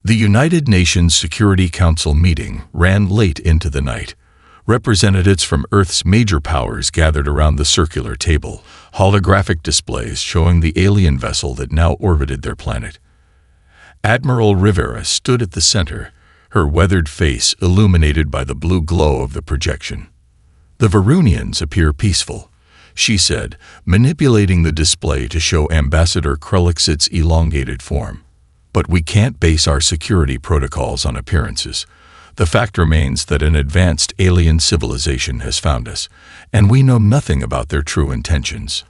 The United Nations Security Council meeting ran late into the night. Representatives from Earth's major powers gathered around the circular table, holographic displays showing the alien vessel that now orbited their planet. Admiral Rivera stood at the center, her weathered face illuminated by the blue glow of the projection. "The Varunians appear peaceful," she said, manipulating the display to show Ambassador Krelixit's elongated form. "But we can't base our security protocols on appearances. The fact remains that an advanced alien civilization has found us, and we know nothing about their true intentions."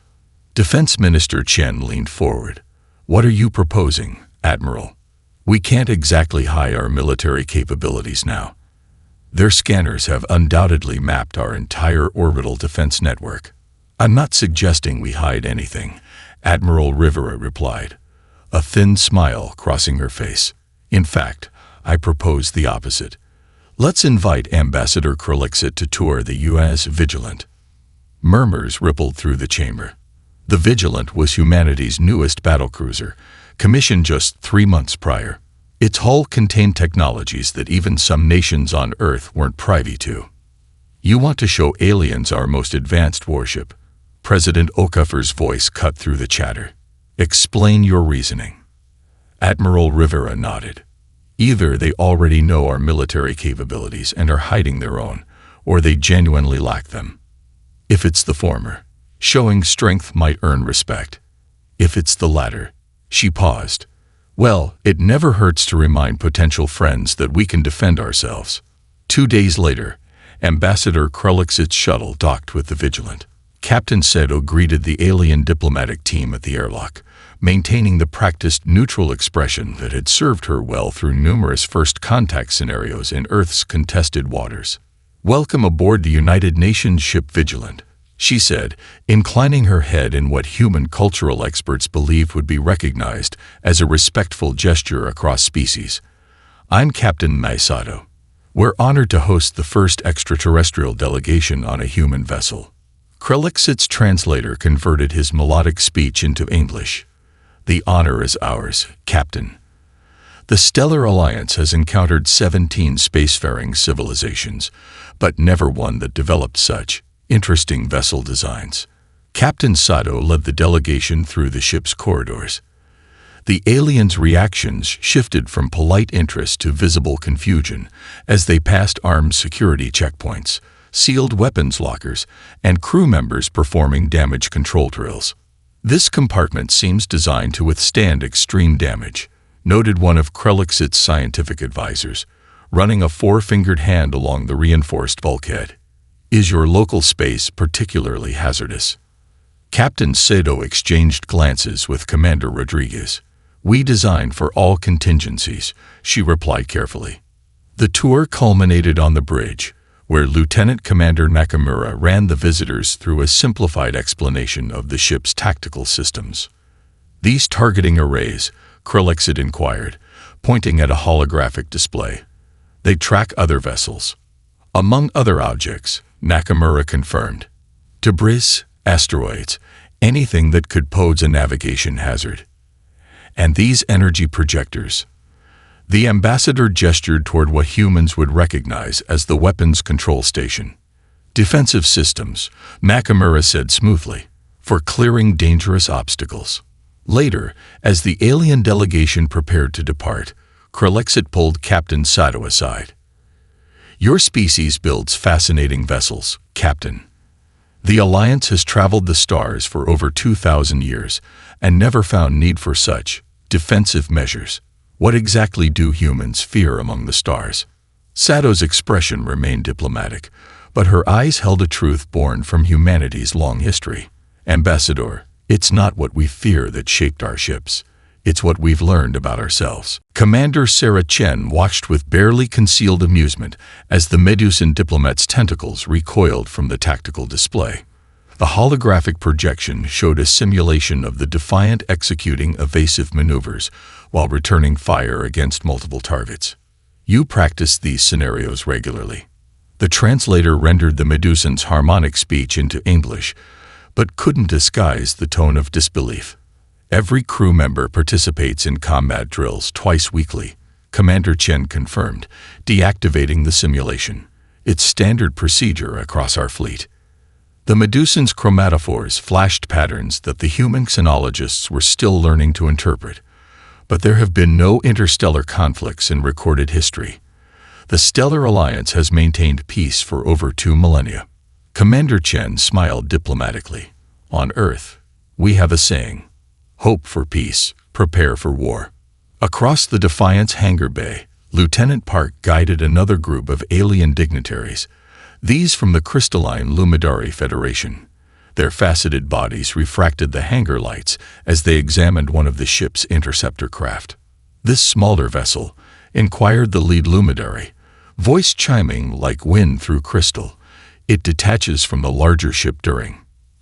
Defense Minister Chen leaned forward. "What are you proposing, Admiral? We can't exactly hide our military capabilities now. Their scanners have undoubtedly mapped our entire orbital defense network." "I'm not suggesting we hide anything," Admiral Rivera replied, a thin smile crossing her face. "In fact, I propose the opposite. Let's invite Ambassador Krelixit to tour the U.S. Vigilant." Murmurs rippled through the chamber. The Vigilant was humanity's newest battlecruiser, commissioned just 3 months prior. Its hull contained technologies that even some nations on Earth weren't privy to. "You want to show aliens our most advanced warship?" President Okafor's voice cut through the chatter. "Explain your reasoning." Admiral Rivera nodded. "Either they already know our military capabilities and are hiding their own, or they genuinely lack them. If it's the former, showing strength might earn respect. If it's the latter," she paused, "well, it never hurts to remind potential friends that we can defend ourselves." 2 days later, Ambassador Krelixit's shuttle docked with the Vigilant. Captain Seto greeted the alien diplomatic team at the airlock, maintaining the practiced neutral expression that had served her well through numerous first contact scenarios in Earth's contested waters. "Welcome aboard the United Nations ship Vigilant," she said, inclining her head in what human cultural experts believe would be recognized as a respectful gesture across species. "I'm Captain Maisato. We're honored to host the first extraterrestrial delegation on a human vessel." Krelixit's translator converted his melodic speech into English. "The honor is ours, Captain. The Stellar Alliance has encountered 17 spacefaring civilizations, but never one that developed such interesting vessel designs." Captain Sato led the delegation through the ship's corridors. The aliens' reactions shifted from polite interest to visible confusion as they passed armed security checkpoints, sealed weapons lockers, and crew members performing damage control drills. "This compartment seems designed to withstand extreme damage," noted one of Krelixit's scientific advisors, running a 4-fingered hand along the reinforced bulkhead. "Is your local space particularly hazardous?" Captain Seto exchanged glances with Commander Rodriguez. "We designed for all contingencies," she replied carefully. The tour culminated on the bridge, where Lieutenant Commander Nakamura ran the visitors through a simplified explanation of the ship's tactical systems. "These targeting arrays," Krelixit inquired, pointing at a holographic display. "They track other vessels." "Among other objects," Nakamura confirmed. "Debris, asteroids, anything that could pose a navigation hazard. And these energy projectors." The ambassador gestured toward what humans would recognize as the weapons control station. "Defensive systems," Nakamura said smoothly, "for clearing dangerous obstacles." Later, as the alien delegation prepared to depart, Krelixit pulled Captain Sato aside. "Your species builds fascinating vessels, Captain. The Alliance has traveled the stars for over 2,000 years and never found need for such defensive measures. What exactly do humans fear among the stars?" Sato's expression remained diplomatic, but her eyes held a truth born from humanity's long history. "Ambassador, it's not what we fear that shaped our ships. It's what we've learned about ourselves." Commander Sarah Chen watched with barely concealed amusement as the Medusan diplomat's tentacles recoiled from the tactical display. The holographic projection showed a simulation of the Defiant executing evasive maneuvers while returning fire against multiple targets. "You practice these scenarios regularly." The translator rendered the Medusan's harmonic speech into English, but couldn't disguise the tone of disbelief. "Every crew member participates in combat drills twice weekly," Commander Chen confirmed, deactivating the simulation. It's standard procedure across our fleet. The Medusan's chromatophores flashed patterns that the human xenologists were still learning to interpret. But there have been no interstellar conflicts in recorded history. The Stellar Alliance has maintained peace for over 2 millennia. Commander Chen smiled diplomatically. On Earth, we have a saying, hope for peace, prepare for war. Across the Defiance hangar bay, Lieutenant Park guided another group of alien dignitaries, these from the crystalline Lumidari Federation. Their faceted bodies refracted the hangar lights as they examined one of the ship's interceptor craft. This smaller vessel, inquired the lead Lumidari, voice chiming like wind through crystal. It detaches from the larger ship during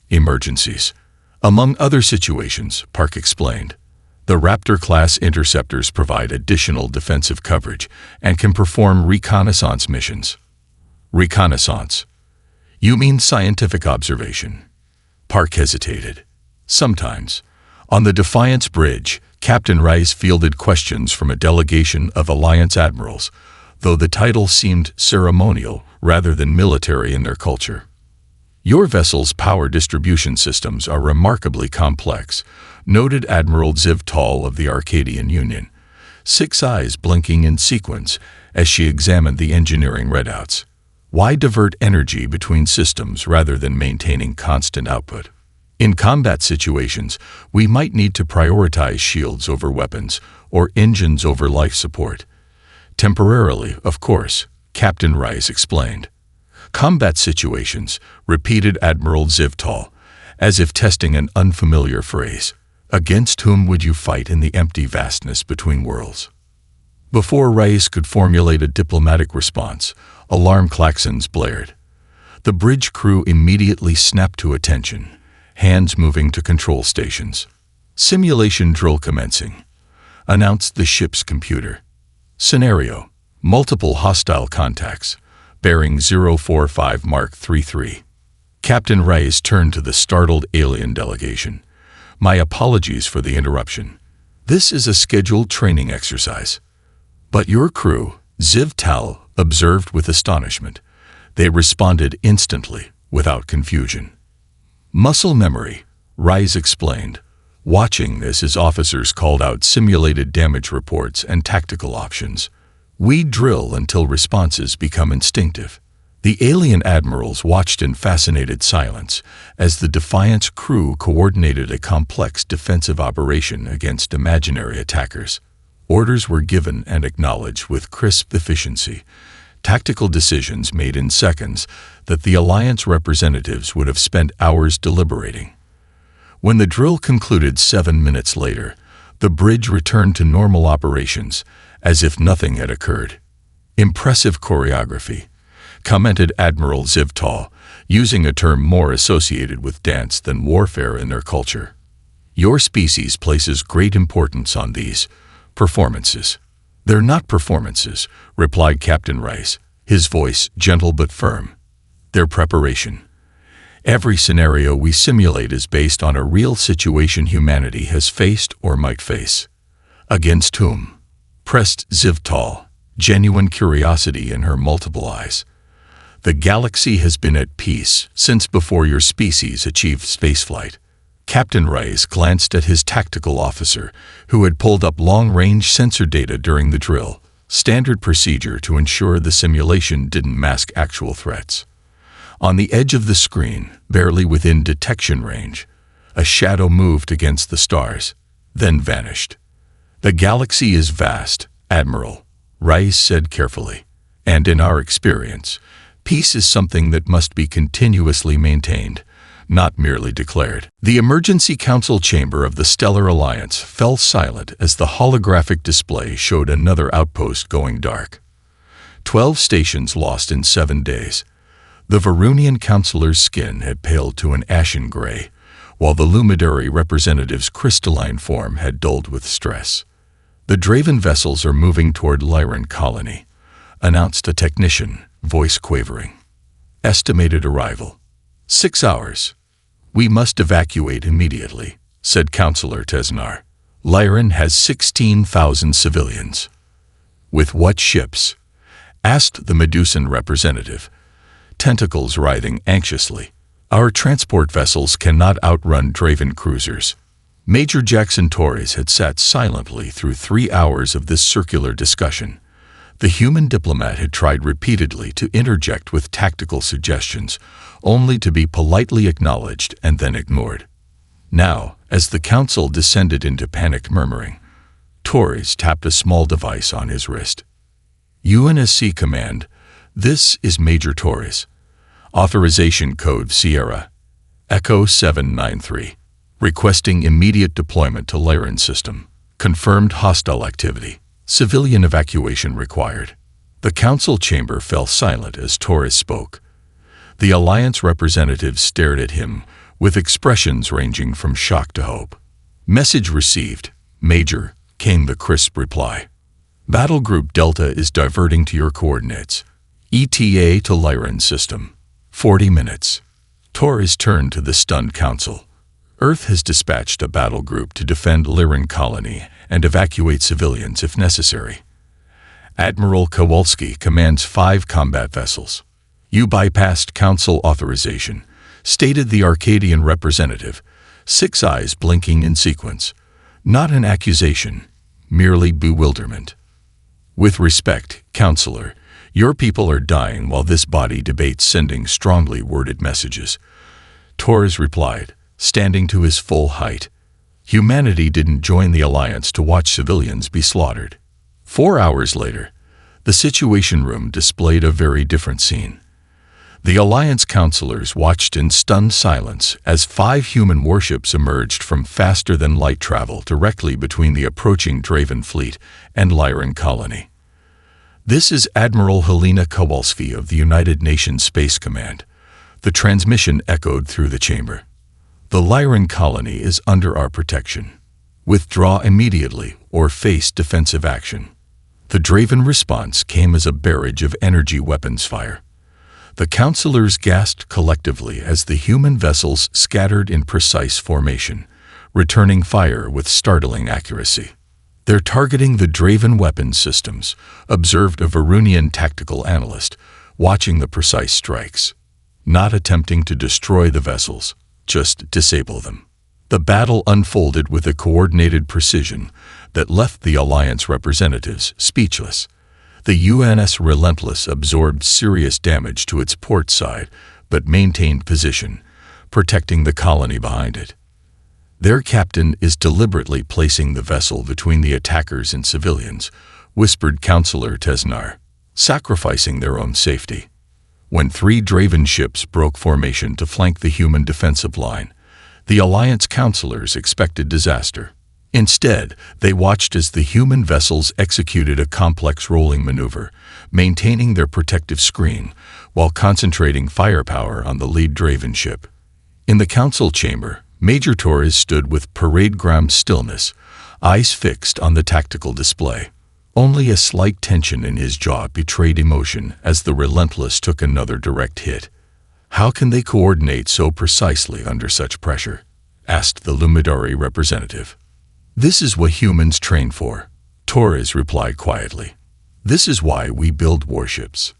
emergencies. Among other situations, Park explained, the Raptor-class interceptors provide additional defensive coverage and can perform reconnaissance missions. Reconnaissance? You mean scientific observation? Park hesitated. Sometimes. On the Defiance Bridge, Captain Rice fielded questions from a delegation of Alliance admirals, though the title seemed ceremonial rather than military in their culture. Your vessel's power distribution systems are remarkably complex, noted Admiral Ziv Tal of the Arcadian Union, 6 eyes blinking in sequence as she examined the engineering readouts. Why divert energy between systems rather than maintaining constant output? In combat situations, we might need to prioritize shields over weapons or engines over life support. Temporarily, of course, Captain Rice explained. Combat situations, repeated Admiral Ziv Tal, as if testing an unfamiliar phrase. Against whom would you fight in the empty vastness between worlds? Before Rice could formulate a diplomatic response, alarm klaxons blared. The bridge crew immediately snapped to attention, hands moving to control stations. Simulation drill commencing, announced the ship's computer. Scenario: multiple hostile contacts, bearing 045 Mark 33. Captain Rice turned to the startled alien delegation. My apologies for the interruption. This is a scheduled training exercise. But your crew, Ziv Tal, observed with astonishment. They responded instantly, without confusion. Muscle memory, Rice explained. Watching this as officers called out simulated damage reports and tactical options. We drill until responses become instinctive. The alien admirals watched in fascinated silence as the Defiance crew coordinated a complex defensive operation against imaginary attackers. Orders were given and acknowledged with crisp efficiency. Tactical decisions made in seconds that the Alliance representatives would have spent hours deliberating. When the drill concluded 7 minutes later, the bridge returned to normal operations, as if nothing had occurred. Impressive choreography, commented Admiral Ziv Tal, using a term more associated with dance than warfare in their culture. Your species places great importance on these performances. They're not performances, replied Captain Rice, his voice gentle but firm. They're preparation. Every scenario we simulate is based on a real situation humanity has faced or might face. Against whom? Pressed Ziv Tal, genuine curiosity in her multiple eyes. The galaxy has been at peace since before your species achieved spaceflight. Captain Rice glanced at his tactical officer, who had pulled up long-range sensor data during the drill, standard procedure to ensure the simulation didn't mask actual threats. On the edge of the screen, barely within detection range, a shadow moved against the stars, then vanished. The galaxy is vast, Admiral, Rice said carefully, and in our experience, peace is something that must be continuously maintained, not merely declared. The Emergency Council chamber of the Stellar Alliance fell silent as the holographic display showed another outpost going dark. 12 stations lost in 7 days. The Varunian councillor's skin had paled to an ashen gray, while the Lumidari representative's crystalline form had dulled with stress. The Draven vessels are moving toward Lyran colony, announced a technician, voice quavering. Estimated arrival: 6 hours. We must evacuate immediately, said Councillor Tesnar. Lyran has 16,000 civilians. With what ships? Asked the Medusan representative, tentacles writhing anxiously. Our transport vessels cannot outrun Draven cruisers. Major Jackson Torres had sat silently through 3 hours of this circular discussion. The human diplomat had tried repeatedly to interject with tactical suggestions, only to be politely acknowledged and then ignored. Now, as the council descended into panicked murmuring, Torres tapped a small device on his wrist. UNSC Command, this is Major Torres. Authorization Code Sierra, Echo 793. Requesting immediate deployment to Lyran system. Confirmed hostile activity. Civilian evacuation required. The council chamber fell silent as Torres spoke. The Alliance representatives stared at him, with expressions ranging from shock to hope. Message received, Major, came the crisp reply. Battle Group Delta is diverting to your coordinates. ETA to Lyran system. 40 minutes. Torres turned to the stunned council. Earth has dispatched a battle group to defend Lyran colony and evacuate civilians if necessary. Admiral Kowalski commands 5 combat vessels. You bypassed council authorization, stated the Arcadian representative, 6 eyes blinking in sequence. Not an accusation, merely bewilderment. With respect, Counselor, your people are dying while this body debates sending strongly worded messages. Torres replied, standing to his full height. Humanity didn't join the Alliance to watch civilians be slaughtered. 4 hours later, the Situation Room displayed a very different scene. The Alliance counselors watched in stunned silence as 5 human warships emerged from faster-than-light travel directly between the approaching Draven fleet and Lyran colony. This is Admiral Helena Kowalski of the United Nations Space Command. The transmission echoed through the chamber. The Lyran colony is under our protection. Withdraw immediately or face defensive action. The Draven response came as a barrage of energy weapons fire. The counselors gasped collectively as the human vessels scattered in precise formation, returning fire with startling accuracy. They're targeting the Draven weapons systems, observed a Varunian tactical analyst, watching the precise strikes. Not attempting to destroy the vessels, just disable them. The battle unfolded with a coordinated precision that left the Alliance representatives speechless. The UNS Relentless absorbed serious damage to its port side, but maintained position, protecting the colony behind it. Their captain is deliberately placing the vessel between the attackers and civilians, whispered Counselor Tesnar, sacrificing their own safety. When 3 Draven ships broke formation to flank the human defensive line, the Alliance counselors expected disaster. Instead, they watched as the human vessels executed a complex rolling maneuver, maintaining their protective screen while concentrating firepower on the lead Draven ship. In the council chamber, Major Torres stood with parade ground stillness, eyes fixed on the tactical display. Only a slight tension in his jaw betrayed emotion as the Relentless took another direct hit. How can they coordinate so precisely under such pressure? Asked the Lumidari representative. This is what humans train for, Torres replied quietly. This is why we build warships.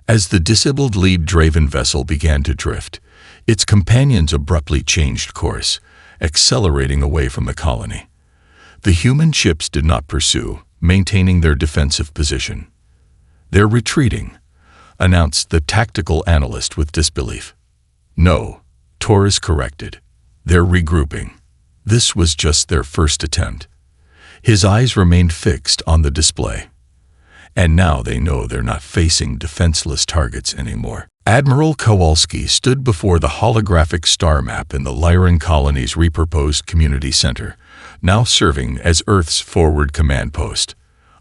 As the disabled lead Draven vessel began to drift, its companions abruptly changed course, accelerating away from the colony. The human ships did not pursue, maintaining their defensive position. They're retreating, announced the tactical analyst with disbelief. No, Torres corrected. They're regrouping. This was just their first attempt. His eyes remained fixed on the display. And now they know they're not facing defenseless targets anymore. Admiral Kowalski stood before the holographic star map in the Lyran colony's repurposed community center, now serving as Earth's forward command post.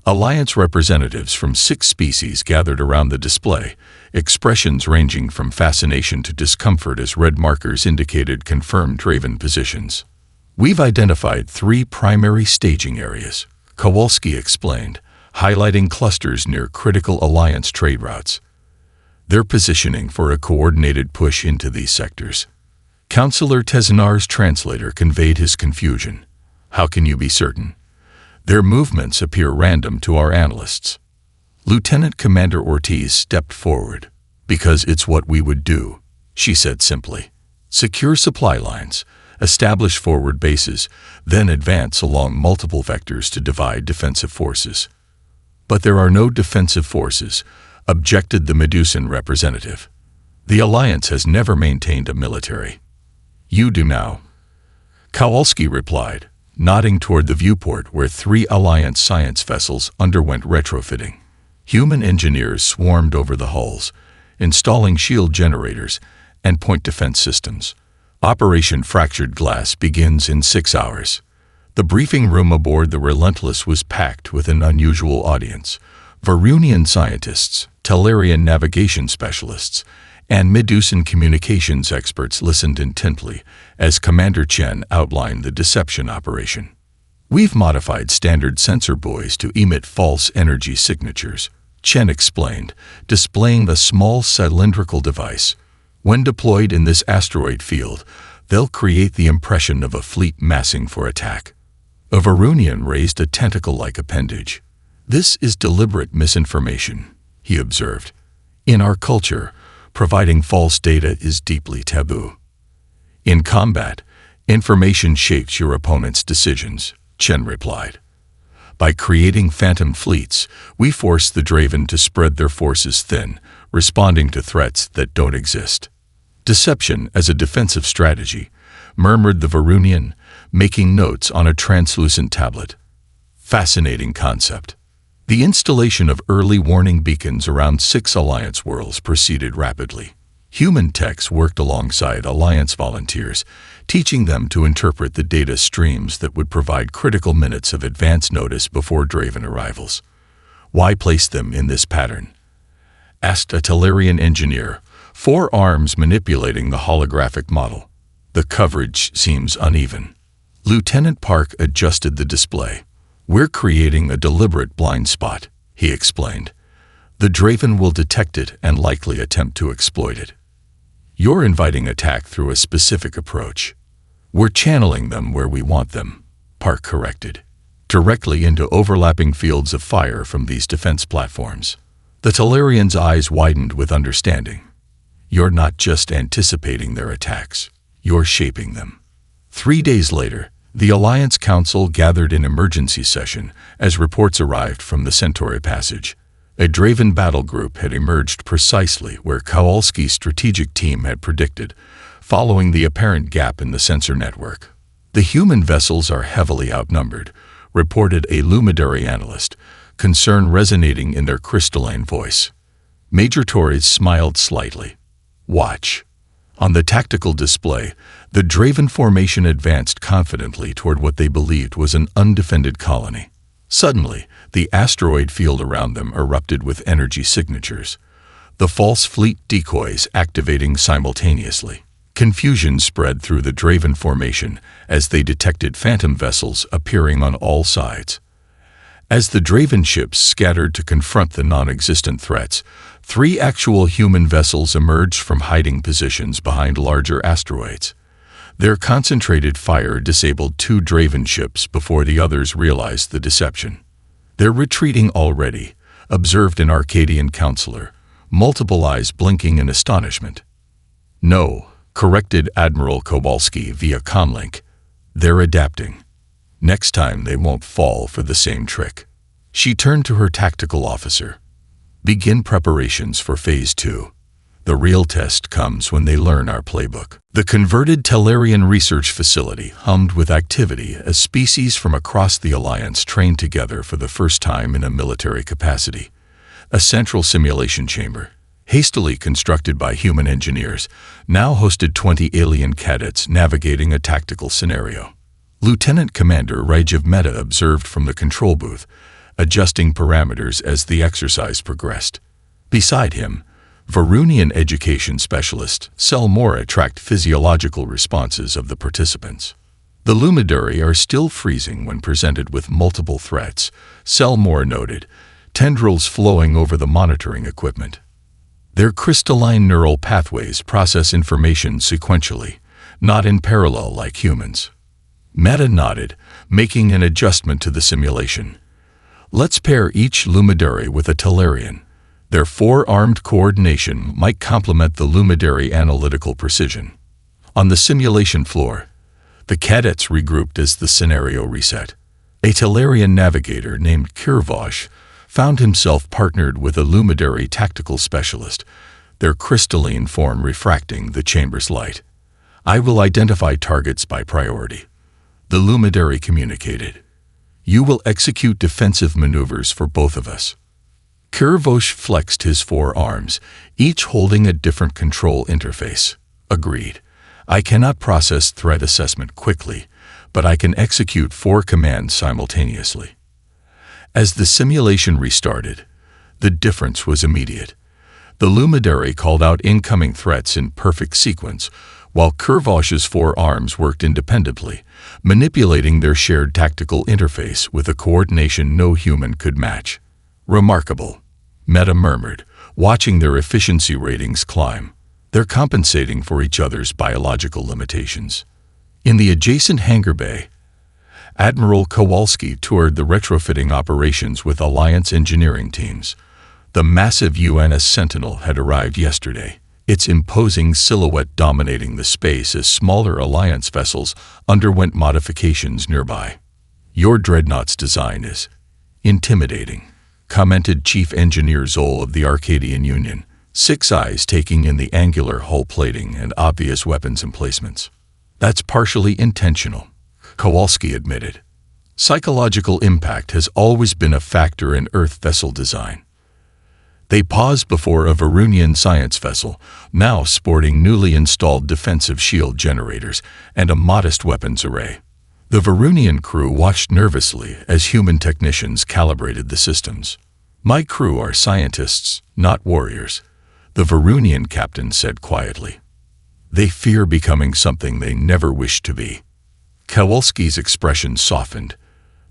Alliance representatives from 6 species gathered around the display, expressions ranging from fascination to discomfort as red markers indicated confirmed Draven positions. We've identified 3 primary staging areas, Kowalski explained, highlighting clusters near critical Alliance trade routes. They're positioning for a coordinated push into these sectors. Counselor Tesnar's translator conveyed his confusion. How can you be certain? Their movements appear random to our analysts. Lieutenant Commander Ortiz stepped forward. "Because it's what we would do," she said simply. "Secure supply lines, establish forward bases, then advance along multiple vectors to divide defensive forces." "But there are no defensive forces," objected the Medusan representative. "The Alliance has never maintained a military." "You do now," Kowalski replied, nodding toward the viewport where 3 Alliance science vessels underwent retrofitting. Human engineers swarmed over the hulls, installing shield generators and point defense systems. Operation Fractured Glass begins in 6 hours. The briefing room aboard the Relentless was packed with an unusual audience. Varunian scientists, Tellarian navigation specialists, and Medusan communications experts listened intently as Commander Chen outlined the deception operation. "We've modified standard sensor buoys to emit false energy signatures," Chen explained, displaying a small cylindrical device. "When deployed in this asteroid field, they'll create the impression of a fleet massing for attack." A Varunian raised a tentacle-like appendage. "This is deliberate misinformation," he observed. "In our culture, providing false data is deeply taboo. In combat, information shapes your opponent's decisions," Chen replied. "By creating phantom fleets, we force the Draven to spread their forces thin, responding to threats that don't exist." "Deception as a defensive strategy," murmured the Varunian, making notes on a translucent tablet. "Fascinating concept." The installation of early warning beacons around 6 Alliance worlds proceeded rapidly. Human techs worked alongside Alliance volunteers, teaching them to interpret the data streams that would provide critical minutes of advance notice before Draven arrivals. "Why place them in this pattern?" asked a Tellarian engineer, 4 arms manipulating the holographic model. "The coverage seems uneven." Lieutenant Park adjusted the display. "We're creating a deliberate blind spot," he explained. "The Draven will detect it and likely attempt to exploit it. You're inviting attack through a specific approach. We're channeling them where we want them," Park corrected. "Directly into overlapping fields of fire from these defense platforms." The Tellarian's eyes widened with understanding. "You're not just anticipating their attacks, you're shaping them." 3 days later, the Alliance Council gathered in emergency session as reports arrived from the Centauri Passage. A Draven battle group had emerged precisely where Kowalski's strategic team had predicted, following the apparent gap in the sensor network. "The human vessels are heavily outnumbered," reported a Lumidary analyst, concern resonating in their crystalline voice. Major Torres smiled slightly. "Watch." On the tactical display, the Draven formation advanced confidently toward what they believed was an undefended colony. Suddenly, the asteroid field around them erupted with energy signatures, the false fleet decoys activating simultaneously. Confusion spread through the Draven formation as they detected phantom vessels appearing on all sides. As the Draven ships scattered to confront the non-existent threats, 3 actual human vessels emerged from hiding positions behind larger asteroids. Their concentrated fire disabled 2 Draven ships before the others realized the deception. "They're retreating already," observed an Arcadian counselor, multiple eyes blinking in astonishment. "No," corrected Admiral Kowalski via comlink. "They're adapting. Next time they won't fall for the same trick." She turned to her tactical officer. "Begin preparations for Phase 2. The real test comes when they learn our playbook." The converted Tellarian research facility hummed with activity as species from across the Alliance trained together for the first time in a military capacity. A central simulation chamber, hastily constructed by human engineers, now hosted 20 alien cadets navigating a tactical scenario. Lieutenant Commander Rajiv Mehta observed from the control booth, adjusting parameters as the exercise progressed. Beside him, Varunian education specialist Selmora tracked physiological responses of the participants. "The Lumidary are still freezing when presented with multiple threats," Selmora noted, tendrils flowing over the monitoring equipment. "Their crystalline neural pathways process information sequentially, not in parallel like humans." Meta nodded, making an adjustment to the simulation. Let's pair each Lumidary with a Talarian. Their four-armed coordination might complement the Lumidary analytical precision. On the simulation floor, the cadets regrouped as the scenario reset. A Talarian navigator named Kirvosh found himself partnered with a Lumidary tactical specialist, their crystalline form refracting the chamber's light. I will identify targets by priority, the Lumidary communicated. You will execute defensive maneuvers for both of us. Kirvosh flexed his four arms, each holding a different control interface. Agreed. I cannot process threat assessment quickly, but I can execute 4 commands simultaneously. As the simulation restarted, the difference was immediate. The Lumidary called out incoming threats in perfect sequence, while Kirvosh's 4 arms worked independently, manipulating their shared tactical interface with a coordination no human could match. Remarkable, Meta murmured, watching their efficiency ratings climb. They're compensating for each other's biological limitations. In the adjacent hangar bay, Admiral Kowalski toured the retrofitting operations with Alliance engineering teams. The massive UNS Sentinel had arrived yesterday, its imposing silhouette dominating the space as smaller Alliance vessels underwent modifications nearby. Your dreadnought's design is intimidating, commented Chief Engineer Zoll of the Arcadian Union, 6 eyes taking in the angular hull plating and obvious weapons emplacements. That's partially intentional, Kowalski admitted. Psychological impact has always been a factor in Earth vessel design. They paused before a Varunian science vessel, now sporting newly installed defensive shield generators and a modest weapons array. The Varunian crew watched nervously as human technicians calibrated the systems. My crew are scientists, not warriors, the Varunian captain said quietly. They fear becoming something they never wished to be. Kowalski's expression softened.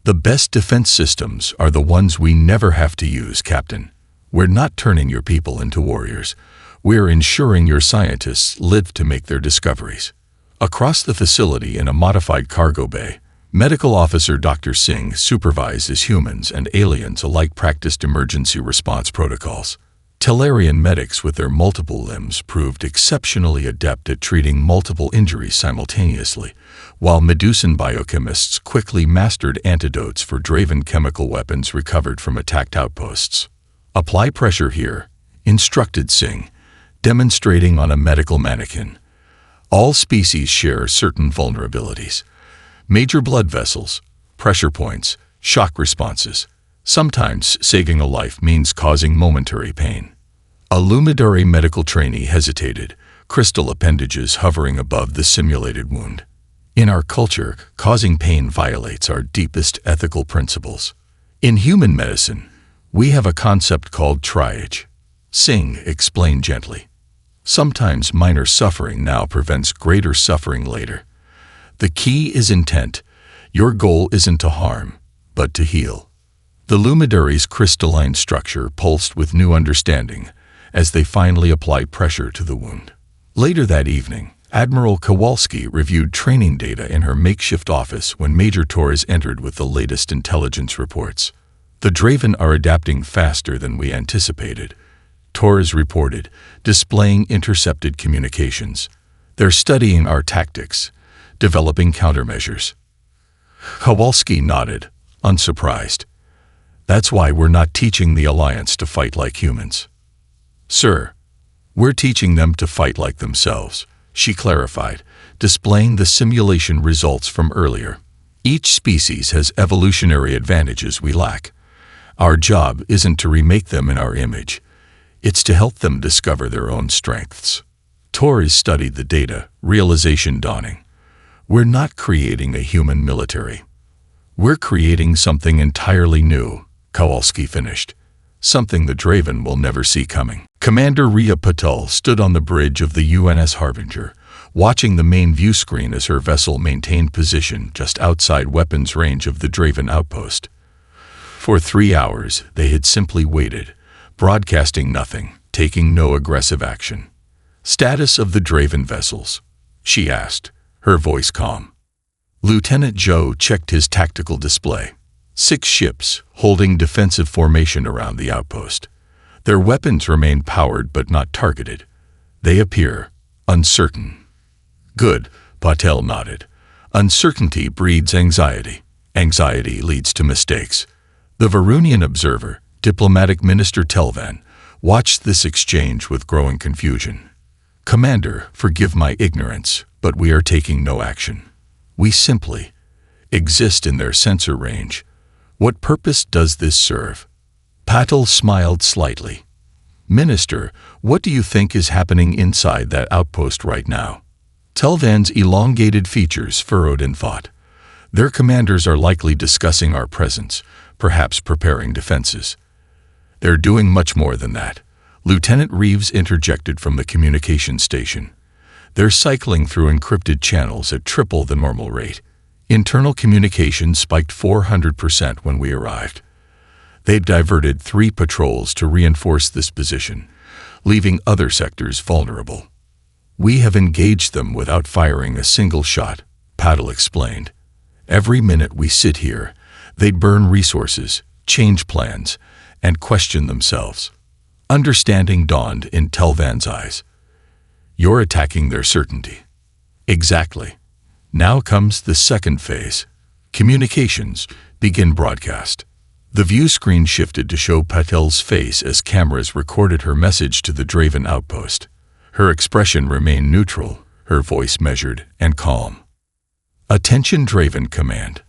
The best defense systems are the ones we never have to use, Captain. We're not turning your people into warriors. We're ensuring your scientists live to make their discoveries. Across the facility in a modified cargo bay, Medical Officer Dr. Singh supervised as humans and aliens alike practiced emergency response protocols. Talarian medics with their multiple limbs proved exceptionally adept at treating multiple injuries simultaneously, while Medusan biochemists quickly mastered antidotes for Draven chemical weapons recovered from attacked outposts. Apply pressure here, instructed Singh, demonstrating on a medical mannequin. All species share certain vulnerabilities. Major blood vessels, pressure points, shock responses. Sometimes saving a life means causing momentary pain. A Lumidary medical trainee hesitated, crystal appendages hovering above the simulated wound. In our culture, causing pain violates our deepest ethical principles. In human medicine, we have a concept called triage. Singh explained gently. Sometimes minor suffering now prevents greater suffering later. The key is intent. Your goal isn't to harm, but to heal. The Lumidary's crystalline structure pulsed with new understanding as they finally applied pressure to the wound. Later that evening, Admiral Kowalski reviewed training data in her makeshift office when Major Torres entered with the latest intelligence reports. The Draven are adapting faster than we anticipated, Torres reported, displaying intercepted communications. They're studying our tactics, developing countermeasures. Kowalski nodded, unsurprised. That's why we're not teaching the Alliance to fight like humans. Sir, we're teaching them to fight like themselves, she clarified, displaying the simulation results from earlier. Each species has evolutionary advantages we lack. Our job isn't to remake them in our image. It's to help them discover their own strengths. Torres studied the data, realization dawning. We're not creating a human military. We're creating something entirely new, Kowalski finished. Something the Draven will never see coming. Commander Rhea Patel stood on the bridge of the UNS Harbinger, watching the main view screen as her vessel maintained position just outside weapons range of the Draven outpost. For 3 hours, they had simply waited, broadcasting nothing, taking no aggressive action. Status of the Draven vessels, she asked, her voice calm. Lieutenant Joe checked his tactical display. 6 ships, holding defensive formation around the outpost. Their weapons remain powered but not targeted. They appear uncertain. Good, Patel nodded. Uncertainty breeds anxiety. Anxiety leads to mistakes. The Varunian observer, Diplomatic Minister Telvan, watched this exchange with growing confusion. Commander, forgive my ignorance, but we are taking no action. We simply exist in their sensor range. What purpose does this serve? Patel smiled slightly. Minister, what do you think is happening inside that outpost right now? Telvan's elongated features furrowed in thought. Their commanders are likely discussing our presence, perhaps preparing defenses. They're doing much more than that. Lieutenant Reeves interjected from the communication station. They're cycling through encrypted channels at triple the normal rate. Internal communication spiked 400% when we arrived. They've diverted 3 patrols to reinforce this position, leaving other sectors vulnerable. We have engaged them without firing a single shot, Patel explained. Every minute we sit here, they burn resources, change plans, and question themselves. Understanding dawned in Telvan's eyes. You're attacking their certainty. Exactly. Now comes the second phase. Communications. Begin broadcast. The view screen shifted to show Patel's face as cameras recorded her message to the Draven outpost. Her expression remained neutral, her voice measured and calm. Attention Draven Command.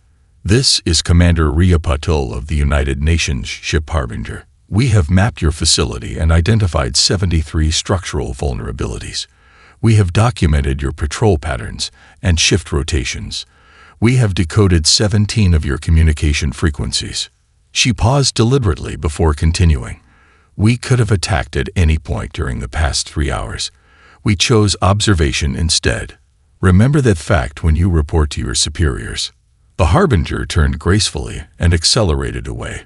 This is Commander Ria Patel of the United Nations Ship Harbinger. We have mapped your facility and identified 73 structural vulnerabilities. We have documented your patrol patterns and shift rotations. We have decoded 17 of your communication frequencies. She paused deliberately before continuing. We could have attacked at any point during the past 3 hours. We chose observation instead. Remember that fact when you report to your superiors. The Harbinger turned gracefully and accelerated away,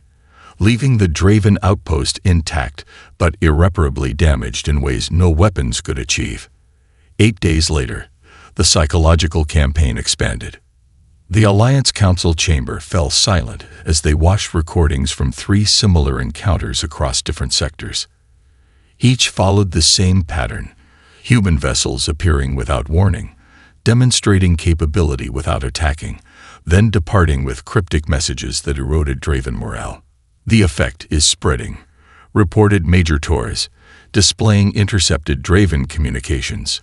leaving the Draven outpost intact but irreparably damaged in ways no weapons could achieve. 8 days later, the psychological campaign expanded. The Alliance Council chamber fell silent as they watched recordings from 3 similar encounters across different sectors. Each followed the same pattern, human vessels appearing without warning, demonstrating capability without attacking, then departing with cryptic messages that eroded Draven morale. The effect is spreading, reported Major Torres, displaying intercepted Draven communications.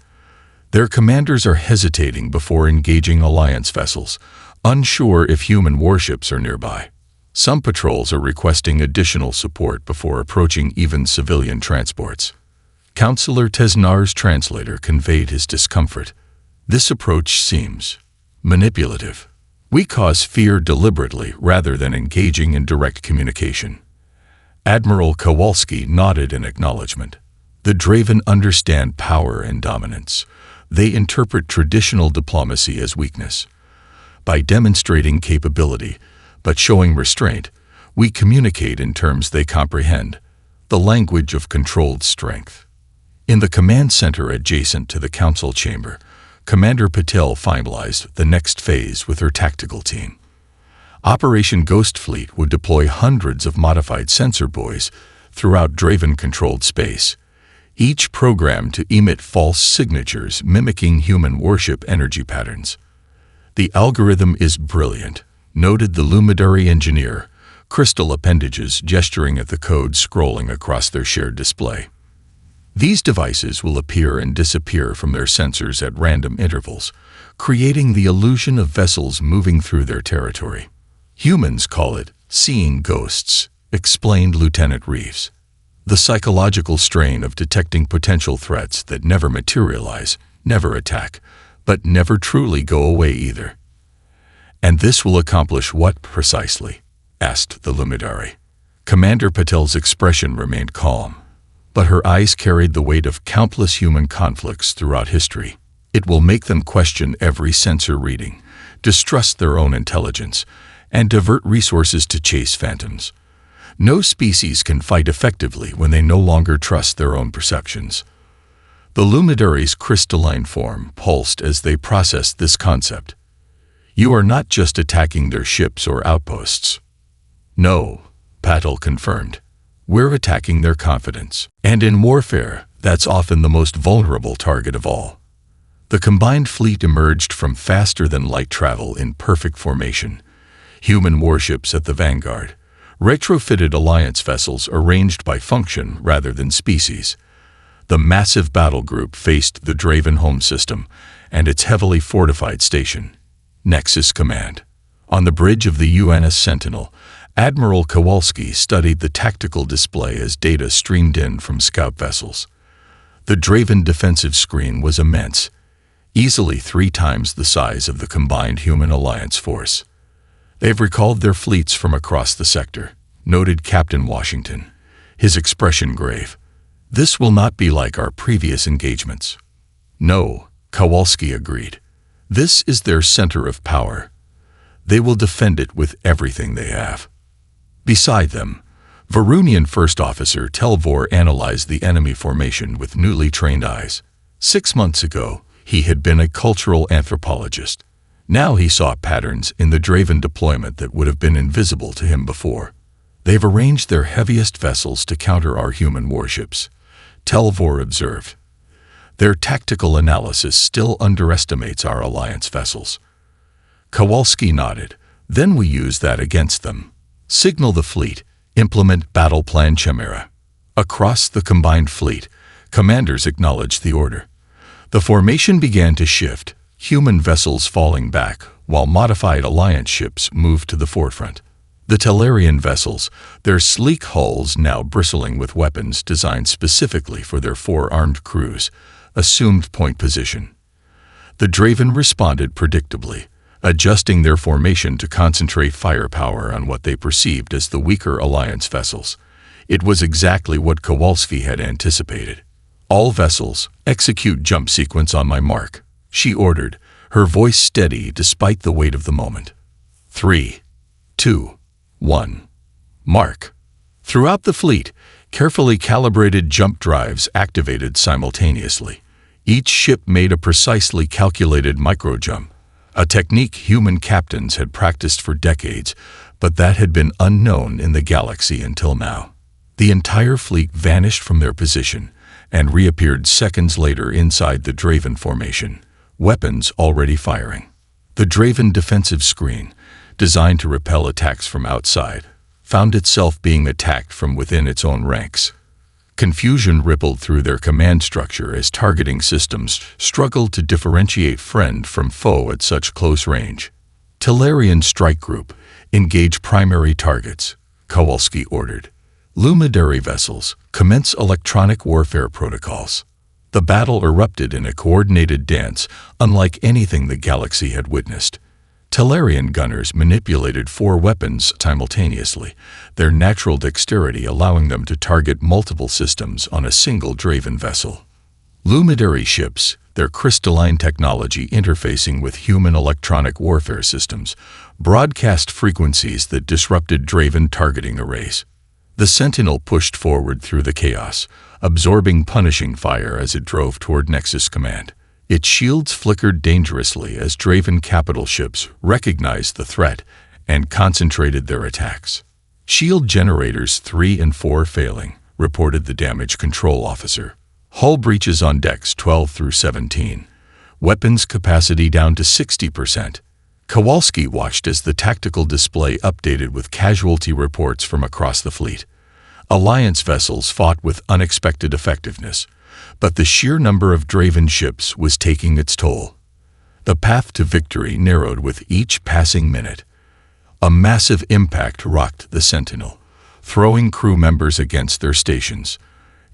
Their commanders are hesitating before engaging Alliance vessels, unsure if human warships are nearby. Some patrols are requesting additional support before approaching even civilian transports. Counselor Tesnar's translator conveyed his discomfort. This approach seems manipulative. We cause fear deliberately rather than engaging in direct communication. Admiral Kowalski nodded in acknowledgement. The Draven understand power and dominance. They interpret traditional diplomacy as weakness. By demonstrating capability, but showing restraint, we communicate in terms they comprehend, the language of controlled strength. In the command center adjacent to the council chamber, Commander Patel finalized the next phase with her tactical team. Operation Ghost Fleet would deploy hundreds of modified sensor buoys throughout Draven-controlled space, each programmed to emit false signatures mimicking human warship energy patterns. The algorithm is brilliant, noted the Lumidary engineer, crystal appendages gesturing at the code scrolling across their shared display. These devices will appear and disappear from their sensors at random intervals, creating the illusion of vessels moving through their territory. Humans call it seeing ghosts, explained Lieutenant Reeves. The psychological strain of detecting potential threats that never materialize, never attack, but never truly go away either. And this will accomplish what precisely? Asked the Lumidary. Commander Patel's expression remained calm, but her eyes carried the weight of countless human conflicts throughout history. It will make them question every sensor reading, distrust their own intelligence, and divert resources to chase phantoms. No species can fight effectively when they no longer trust their own perceptions. The Lumidary's crystalline form pulsed as they processed this concept. You are not just attacking their ships or outposts. No, Patel confirmed. We're attacking their confidence. And in warfare, that's often the most vulnerable target of all. The combined fleet emerged from faster-than-light travel in perfect formation. Human warships at the vanguard. Retrofitted Alliance vessels arranged by function rather than species. The massive battle group faced the Draven home system and its heavily fortified station, Nexus Command. On the bridge of the UNS Sentinel, Admiral Kowalski studied the tactical display as data streamed in from scout vessels. The Draven defensive screen was immense, easily 3 times the size of the combined human alliance force. They've recalled their fleets from across the sector, noted Captain Washington, his expression grave. This will not be like our previous engagements. No, Kowalski agreed. This is their center of power. They will defend it with everything they have. Beside them, Varunian First Officer Telvor analyzed the enemy formation with newly trained eyes. 6 months ago, he had been a cultural anthropologist. Now he saw patterns in the Draven deployment that would have been invisible to him before. They've arranged their heaviest vessels to counter our human warships, Telvor observed. Their tactical analysis still underestimates our alliance vessels. Kowalski nodded. Then we use that against them. Signal the fleet. Implement Battle Plan Chimera. Across the combined fleet, commanders acknowledged the order. The formation began to shift, human vessels falling back, while modified alliance ships moved to the forefront. The Telarian vessels, their sleek hulls now bristling with weapons designed specifically for their 4-armed crews, assumed point position. The Draven responded predictably, adjusting their formation to concentrate firepower on what they perceived as the weaker alliance vessels. It was exactly what Kowalski had anticipated. All vessels, execute jump sequence on my mark, she ordered, her voice steady despite the weight of the moment. 3, 2, 1. Mark. Throughout the fleet, carefully calibrated jump drives activated simultaneously. Each ship made a precisely calculated micro-jump, a technique human captains had practiced for decades, but that had been unknown in the galaxy until now. The entire fleet vanished from their position and reappeared seconds later inside the Draven formation, weapons already firing. The Draven defensive screen, designed to repel attacks from outside, found itself being attacked from within its own ranks. Confusion rippled through their command structure as targeting systems struggled to differentiate friend from foe at such close range. Telarian Strike Group, engage primary targets, Kowalski ordered. Luminary vessels, commence electronic warfare protocols. The battle erupted in a coordinated dance unlike anything the galaxy had witnessed. Telarian gunners manipulated 4 weapons simultaneously, their natural dexterity allowing them to target multiple systems on a single Draven vessel. Luminary ships, their crystalline technology interfacing with human electronic warfare systems, broadcast frequencies that disrupted Draven targeting arrays. The Sentinel pushed forward through the chaos, absorbing punishing fire as it drove toward Nexus Command. Its shields flickered dangerously as Draven capital ships recognized the threat and concentrated their attacks. Shield generators 3 and 4 failing, reported the damage control officer. Hull breaches on decks 12 through 17. Weapons capacity down to 60%. Kowalski watched as the tactical display updated with casualty reports from across the fleet. Alliance vessels fought with unexpected effectiveness, but the sheer number of Draven ships was taking its toll. The path to victory narrowed with each passing minute. A massive impact rocked the Sentinel, throwing crew members against their stations.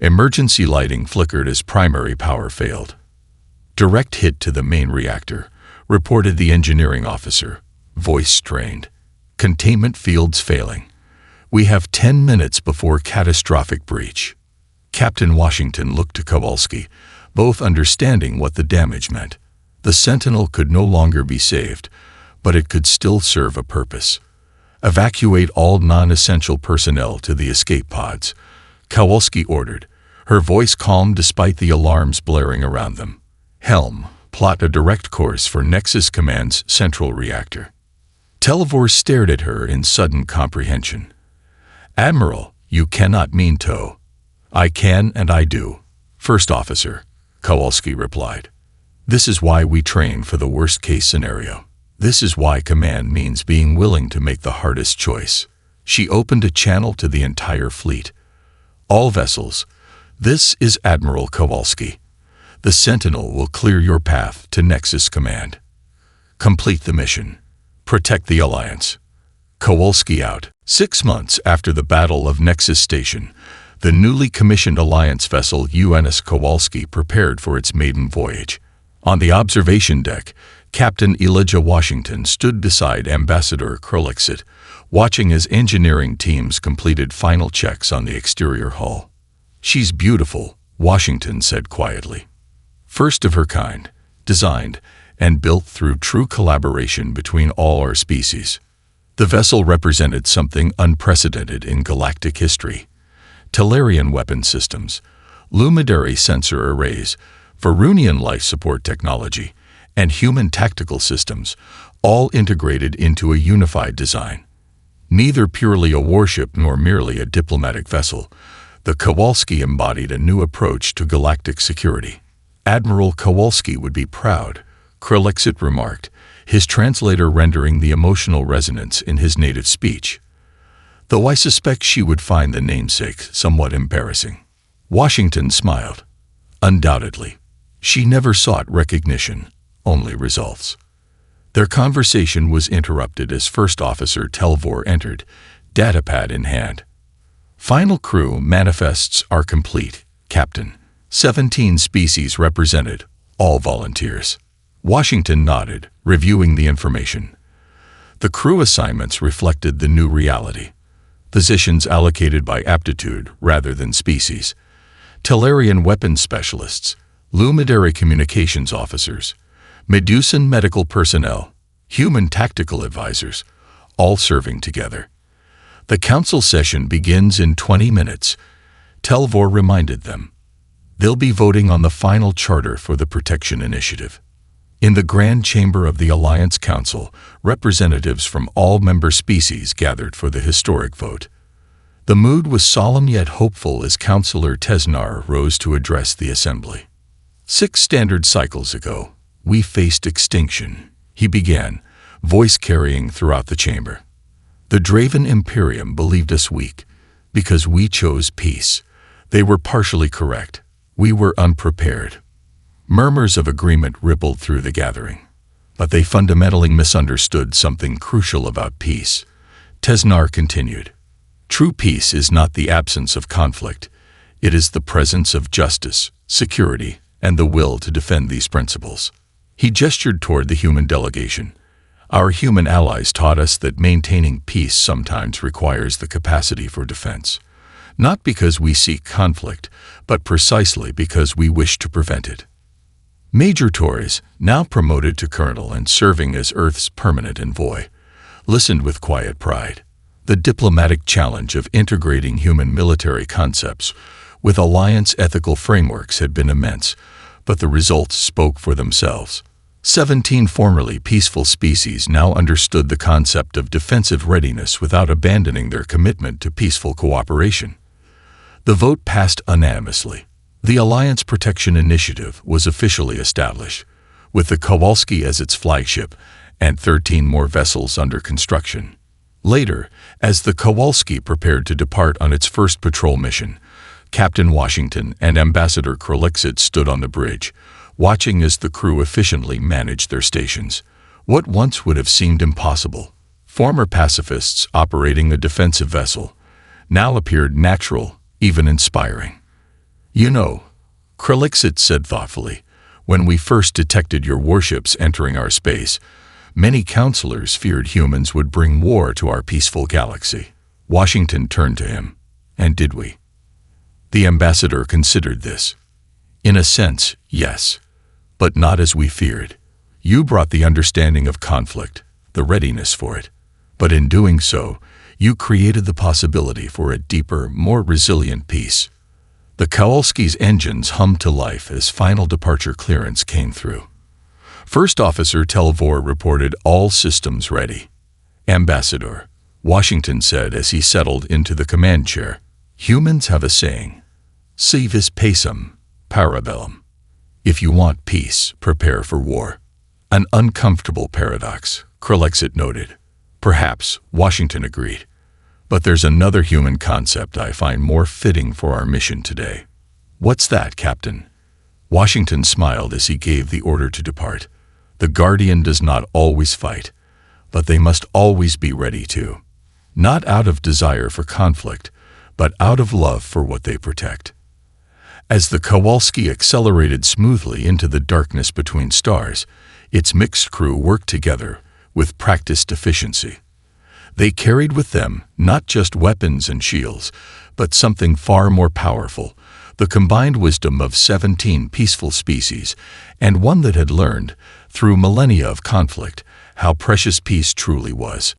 Emergency lighting flickered as primary power failed. Direct hit to the main reactor, reported the engineering officer, voice strained. Containment fields failing. We have 10 minutes before catastrophic breach. Captain Washington looked to Kowalski, both understanding what the damage meant. The Sentinel could no longer be saved, but it could still serve a purpose. Evacuate all non-essential personnel to the escape pods, Kowalski ordered, her voice calm despite the alarms blaring around them. Helm, plot a direct course for Nexus Command's central reactor. Telvor stared at her in sudden comprehension. "Admiral, you cannot mean to." "I can and I do, First Officer," Kowalski replied. "This is why we train for the worst-case scenario. This is why command means being willing to make the hardest choice." She opened a channel to the entire fleet. "All vessels, this is Admiral Kowalski. The Sentinel will clear your path to Nexus Command. Complete the mission. Protect the Alliance." Kowalski out. 6 months after the Battle of Nexus Station, the newly commissioned Alliance vessel UNS Kowalski prepared for its maiden voyage. On the observation deck, Captain Elijah Washington stood beside Ambassador Krulixit, watching as engineering teams completed final checks on the exterior hull. "She's beautiful," Washington said quietly. "First of her kind, designed and built through true collaboration between all our species." The vessel represented something unprecedented in galactic history. Talarian weapon systems, Lumidary sensor arrays, Varunian life support technology, and human tactical systems, all integrated into a unified design. Neither purely a warship nor merely a diplomatic vessel, the Kowalski embodied a new approach to galactic security. "Admiral Kowalski would be proud," Krulixit remarked, his translator rendering the emotional resonance in his native speech. "Though I suspect she would find the namesake somewhat embarrassing." Washington smiled. "Undoubtedly. She never sought recognition, only results." Their conversation was interrupted as First Officer Telvor entered, datapad in hand. "Final crew manifests are complete, Captain. 17 species represented, all volunteers." Washington nodded, reviewing the information. The crew assignments reflected the new reality. Positions allocated by aptitude rather than species. Talarian weapons specialists, Lumidary communications officers, Medusan medical personnel, human tactical advisors, all serving together. "The council session begins in 20 minutes, Telvor reminded them. "They'll be voting on the final charter for the Protection Initiative." In the Grand Chamber of the Alliance Council, representatives from all member species gathered for the historic vote. The mood was solemn yet hopeful as Councillor Tesnar rose to address the assembly. 6 standard cycles ago, we faced extinction, he began, voice carrying throughout the chamber. "The Draven Imperium believed us weak, because we chose peace. They were partially correct. We were unprepared." Murmurs of agreement rippled through the gathering. "But they fundamentally misunderstood something crucial about peace," Tesnar continued. "True peace is not the absence of conflict. It is the presence of justice, security, and the will to defend these principles." He gestured toward the human delegation. "Our human allies taught us that maintaining peace sometimes requires the capacity for defense. Not because we seek conflict, but precisely because we wish to prevent it." Major Torres, now promoted to colonel and serving as Earth's permanent envoy, listened with quiet pride. The diplomatic challenge of integrating human military concepts with Alliance ethical frameworks had been immense, but the results spoke for themselves. 17 formerly peaceful species now understood the concept of defensive readiness without abandoning their commitment to peaceful cooperation. The vote passed unanimously. The Alliance Protection Initiative was officially established, with the Kowalski as its flagship and 13 more vessels under construction. Later, as the Kowalski prepared to depart on its first patrol mission, Captain Washington and Ambassador Krulixit stood on the bridge, watching as the crew efficiently managed their stations. What once would have seemed impossible, former pacifists operating a defensive vessel, now appeared natural, even inspiring. "You know," Krulixit said thoughtfully, "when we first detected your warships entering our space, many counselors feared humans would bring war to our peaceful galaxy." Washington turned to him. "And did we?" The ambassador considered this. "In a sense, yes, but not as we feared. You brought the understanding of conflict, the readiness for it. But in doing so, you created the possibility for a deeper, more resilient peace." The Kowalski's engines hummed to life as final departure clearance came through. First Officer Telvor reported all systems ready. Ambassador, Washington said as he settled into the command chair. Humans have a saying, si vis pacem, para bellum. If you want peace, prepare for war. An uncomfortable paradox, Kralexit noted. Perhaps, Washington agreed. But there's another human concept I find more fitting for our mission today. What's that, Captain? Washington smiled as he gave the order to depart. The Guardian does not always fight, but they must always be ready to. Not out of desire for conflict, but out of love for what they protect. As the Kowalski accelerated smoothly into the darkness between stars, its mixed crew worked together with practiced efficiency. They carried with them not just weapons and shields, but something far more powerful, the combined wisdom of 17 peaceful species, and one that had learned, through millennia of conflict, how precious peace truly was.